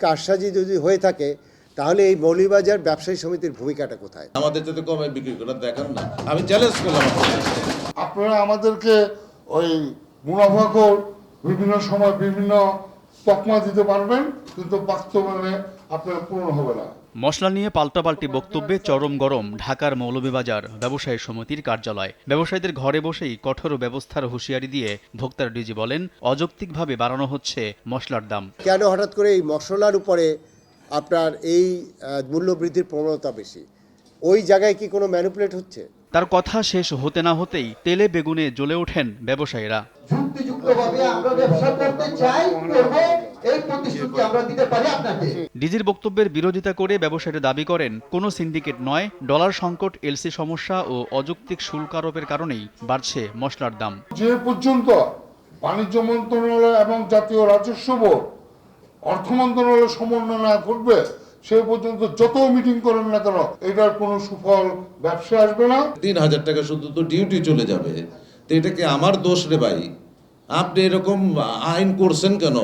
কারসাজি যদি হয়ে থাকে তাহলে এই মৌলভীবাজার ব্যবসায়ী সমিতির ভূমিকাটা কোথায়? আমাদের যাতে কমে বিক্রি করে দেখান না, আমি চ্যালেঞ্জ করলাম। আপনারা আমাদেরকে ওই মুনাফাখোর বিভিন্ন সময় বিভিন্ন তকমা দিতে পারবেন, কিন্তু বাস্তবায়নে আপনারা পূরণ হবে না। মশলা নিয়ে পাল্টাপাল্টি বক্তব্যে চরম গরম ঢাকার মৌলভীবাজার ব্যবসায়ী সমিতির কার্যালয়। ব্যবসায়ীদের ঘরে বসেই কঠোর ব্যবস্থার হুঁশিয়ারি দিয়ে ভোক্তার ডিজি বলেন, অযৌক্তিকভাবে বাড়ানো হচ্ছে মশলার দাম। কেন হঠাৎ করে এই মশলার উপরে আপনার এই মূল্যবৃদ্ধির প্রবণতা বেশি? ওই জায়গায় কি কোনো ম্যানিপুলেট হচ্ছে? তার কথা শেষ হতে না হতেই তেলে বেগুনে জ্বলে ওঠেন ব্যবসায়ীরা। যুক্তিযুক্তভাবে আমরা ব্যবসা করতে চাই, করব, এই প্রতিশ্রুতি আমরা দিতে পারি আপনাকে। ডিজির বক্তব্যের বিরোধিতা করে ব্যবসায়ীরা দাবি করেন, কোনো সিন্ডিকেট নয়, ডলার সংকট, এলসি সমস্যা ও অযৌক্তিক শুল্ক আরোপের কারণেই বাড়ছে মশলার দাম। যে পর্যন্ত বাণিজ্য মন্ত্রণালয় এবং জাতীয় রাজস্ব বোর্ড, অর্থ মন্ত্রণালয় সমন্বয় না করবে সে পর্যন্ত যত মিটিং করেন না কেন এটার কোনো সুফল ব্যবসায় আসবে না। 3000 টাকা শুধু তো ডিউটি চলে যাবে, তো এটা কি আমার দোষ রে ভাই? আপনি এরকম আইন করছেন কেন?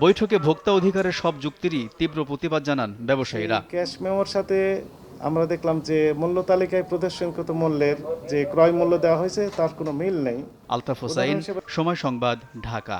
বৈঠকে ভোক্তা অধিকারের সব যুক্তিরই তীব্র প্রতিবাদ জানান ব্যবসায়ীরা। ক্যাশ মেমোর সাথে আমরা দেখলাম যে মূল্য তালিকায় প্রদর্শনকৃত মূল্যের যে ক্রয় মূল্য দেওয়া হয়েছে তার কোনো মিল নেই। আলতাফ হোসাইন, সময় সংবাদ, ঢাকা।